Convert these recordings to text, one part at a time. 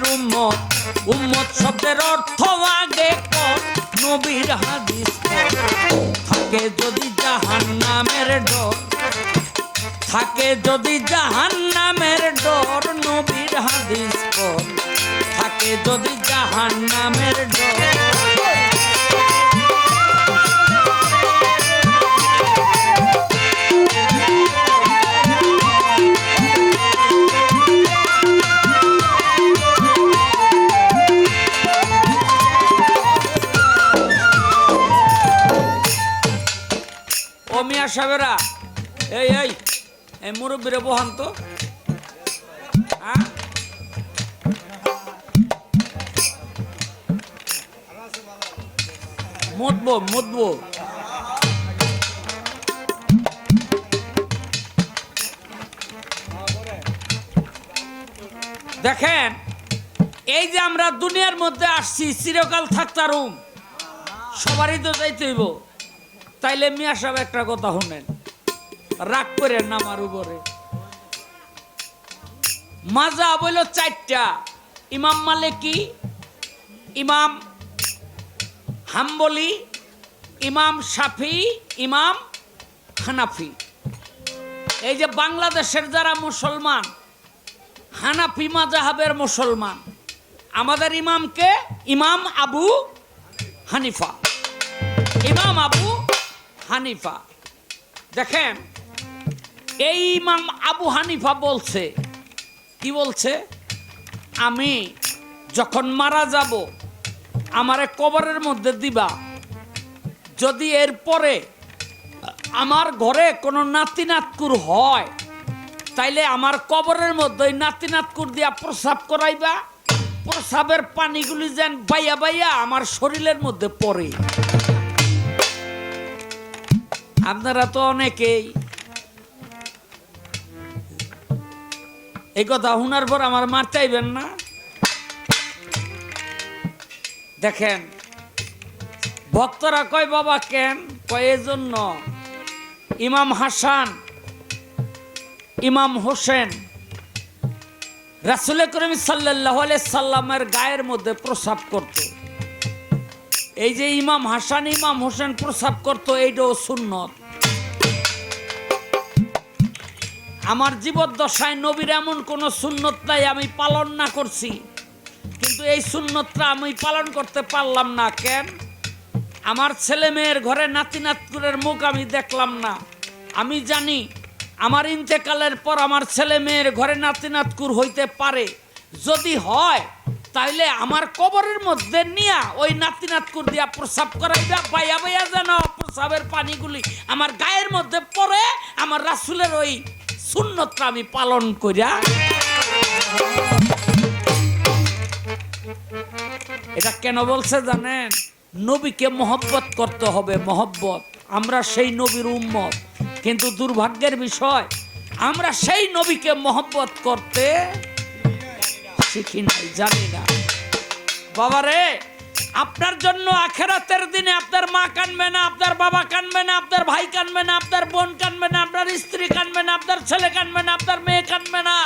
নবীর উম্মত। উম্মত শব্দের অর্থ আগে কর, নবীর হাদিস পড়। থাকে যদি জাহান্নামের ডর, থাকে যদি জাহান্নামের ডর, নবীর হাদিস পড়। থাকে যদি জাহান্নামের ডর। মিয়া সাহেবেরা, এই এই এই মুরব্বীরে বহান তো। মুতবো মুতবো। দেখেন, এই যে আমরা দুনিয়ার মধ্যে আসছি, চিরকাল থাকতারুম, সবারই তো যাইতে হইব। তাইলে মিয়া সাহেব একটা কথা শুনেন, রাগ করেন না আমার উপরে। মাযহাব হইল চারটা: ইমাম মালিকি, ইমাম হাম্বলি, ইমাম শাফি, ইমাম হানাফি। এই যে বাংলাদেশের যারা মুসলমান, হানাফি মাযহাবের মুসলমান। আমাদের ইমামকে ইমাম আবু হানিফা, ইমাম আবু হানিফা। দেখেন, এই ইমাম আবু হানিফা বলছে, কি বলছে? আমি যখন মারা যাব, আমারে কবরের মধ্যে দিবা, যদি এরপরে আমার ঘরে কোনো নাতি নাতকুর হয়, তাইলে আমার কবরের মধ্যে ওই নাতি নাতকুর দিয়া প্রসাব করাইবা। প্রসাবের পানিগুলি যেন বাইয়া বাইয়া আমার শরীরের মধ্যে পড়ে। আপনারা তো অনেকেই এই কথা শোনার পর আমার মারতে আইবেন না। দেখেন, ভক্তরা কয় বাবা কেন? কয় এজন্য ইমাম হাসান, ইমাম হোসেন রাসূল করিম সাল্লাল্লাহু আলাইহি সাল্লামের গায়ের মধ্যে প্রসাব করত। এই যে ইমাম হাসান, ইমাম হোসেন প্রসাব করত, এইটাও সুন্নত। আমার জীবদ্দশায় নবীর এমন কোন সুন্নত নাই আমি পালন না করছি, কিন্তু এই সুন্নতটা আমি পালন করতে পারলাম না। কেন? আমার ছেলে মেয়ের ঘরে নাতি নাতকুরের মুখ আমি দেখলাম না। আমি জানি আমার ইন্তেকালের পর আমার ছেলে মেয়ের ঘরে নাতি নাতকুর হইতে পারে। যদি হয়, তাইলে আমার কবরের মধ্যে নিয়া ওই নাতি নাতকুর দিয়া প্রসাব করাইবা, বাইয়া বাইয়া যেন প্রসাবের পানিগুলি আমার গায়ের মধ্যে পড়ে। আমার রাসূলের ওই সুন্নতটা আমি পালন করিয়া। এটা কেন বলছে জানেন? নবীকে মহব্বত করতে হবে, মহব্বত। আমরা সেই নবীর উম্মত, কিন্তু দুর্ভাগ্যের বিষয় আমরা সেই নবীকে মহব্বত করতে শিখি নাই, জানি না। বাবারে, আপনার জন্য আখিরাতের দিনে আপনার মা কাঁদবে না, আপনার বাবা কাঁদবে না, আপনার ভাই কাঁদবে না, আপনার বোন কাঁদবে না, আপনার স্ত্রী কাঁদবে না, আপনার ছেলে কাঁদবে না, আপনার মেয়ে কাঁদবে না।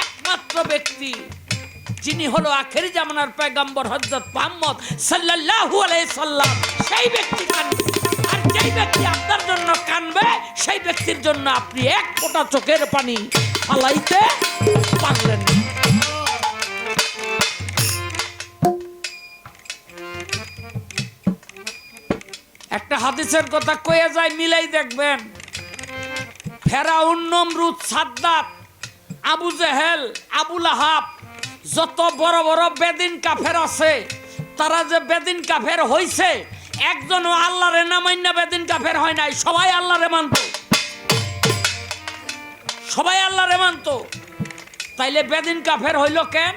একমাত্র ব্যক্তি যিনি হলো আখেরি জামানার পয়গম্বর হযরত মুহাম্মদ সাল্লাল্লাহু আলাইহি সাল্লাম, সেই ব্যক্তি কাঁদবে। আর যেই ব্যক্তি আপনার জন্য কাঁদবে, সেই ব্যক্তির জন্য আপনি এক ফোঁটা চোখের পানি ফালাইতে পারলেন না। একটা হাদিসের কথা কয়ে যায়, মিলাই দেখবেন। ফেরাউন, নমরুদ, সাদ্দাত, আবু জেহেল, আবু লাহাব, যত বড় বড় বেদিন কাফের আছে, তারা যে বেদিন কাফের হইছে, একজনও আল্লাহরে না মাইন্না বেদিন কাফের হয় নাই। সবাই আল্লাহরে মানত, সবাই আল্লাহরে মানত। তাইলে বেদিন কাফের হইল কেন?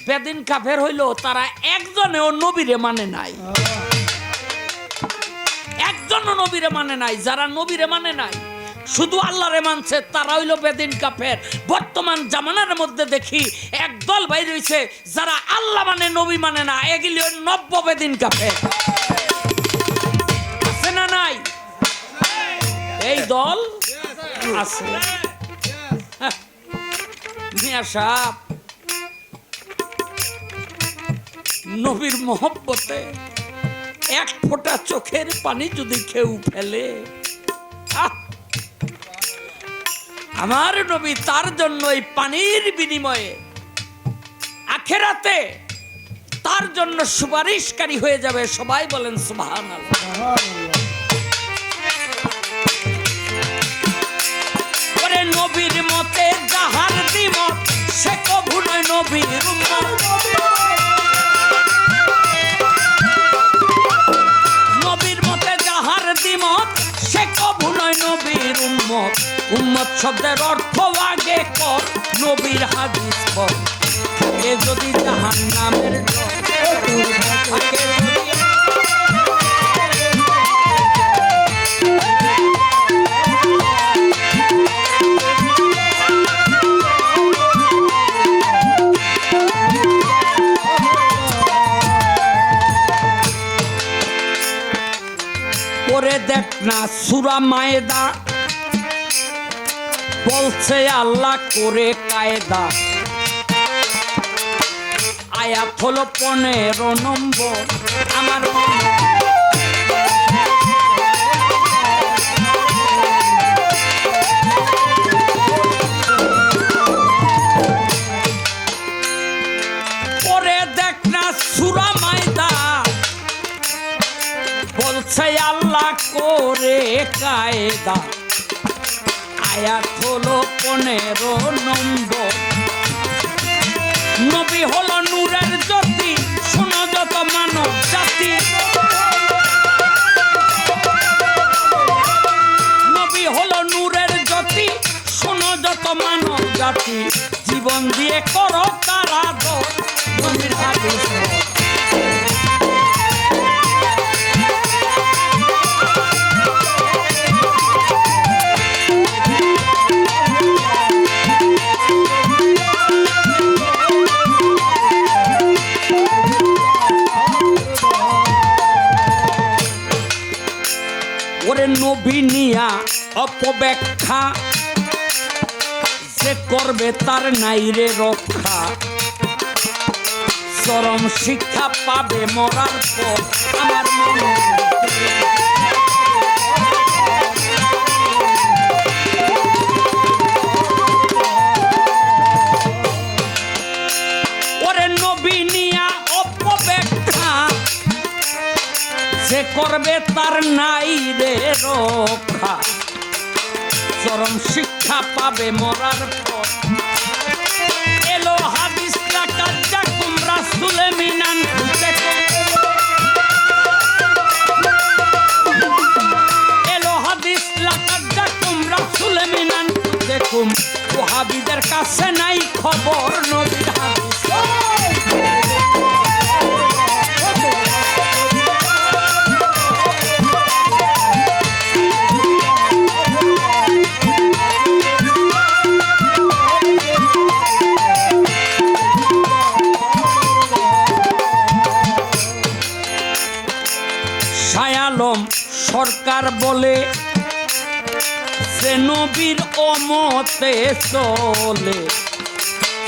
বেদিন কাফের হইল তারা একজনেও নবীরে মানে নাই, একজনও নবীরে মানে নাই। যারা নবীরে মানে নাই, শুধু আল্লাহরে মানছে, তারা হইল বেদিন কাফের। বর্তমান জামানার মধ্যে দেখি একদল ভাই রয়েছে যারা আল্লাহ মানে নবী মানে না, এগুলি নব্য বেদিন কাফের। আছে না নাই? এই দল আছে। মিয়া সাহেব, নবীর মহব্বতে এক ফোঁটা চোখের পানি যদি কেউ ফেলে, আমার নবী তার জন্য এই পানির বিনিময়ে আখেরাতে তার জন্য সুপারিশকারী হয়ে যাবে। সবাই বলেন সুবহানাল্লাহ। ওরে নবীর মতে যাহার দ্বিমত সে কভু নয় নবীর উম্মত। নবীর মতে যাহার দ্বিমত সে কভু নয় নবীর উম্মত। উম্মত শব্দের অর্থ আগে কর, নবীর হাদিস পর। এ যদি জাহান্নামের থাকে, করে দেখ না সূরা মায়েদা বলছে আল্লাহ করে কায়দা। আয়াত হলো 15 নম্বর। আমার পরে দেখ না সূরা মায়েদা বলছে আল্লাহ করে কায়দা। আয়াত হলো 15 নম্বর। নবী হলো নূরের জ্যোতি, শোনো যত মানব জাতি। নবী হলো নূরের জ্যোতি, শোনো যত মানব জাতি। জীবন দিয়ে করো তার আদর, নবীর হাদিস। ওরে নবী নিয়া অপব্যাখ্যা যে করবে তার নাই রে রক্ষা। চরম শিক্ষা পাবে মরার পর। আমার মনে ওরে নবী নিয়া অপব্যাখ্যা যে করবে তার নাই রে রক্ষা। চরম শিক্ষা পাবে মরার পর। এলো হাদিস লাকাজ্জাকুম রাসূলে মিনান এলো হাদিস লাকাজ্জাকুম রাসূলে মিনান দেখুম। ওহাবীদের কাছে নাই খবর নবীর হাদিস। শায়ালম সরকার বলে যে নবীর অমতে চলে,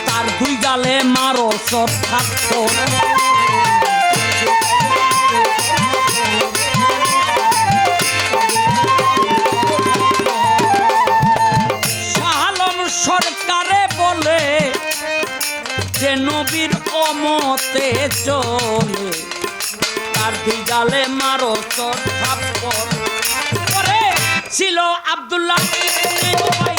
তার দুই গালে মারো চর। শায়ালম সরকারে বলে যে নবীর অমতে চলে, তার দুই গালে মারো চর থাপ্পড়। ছিল আব্দুল্লাহ ইবনে উবাই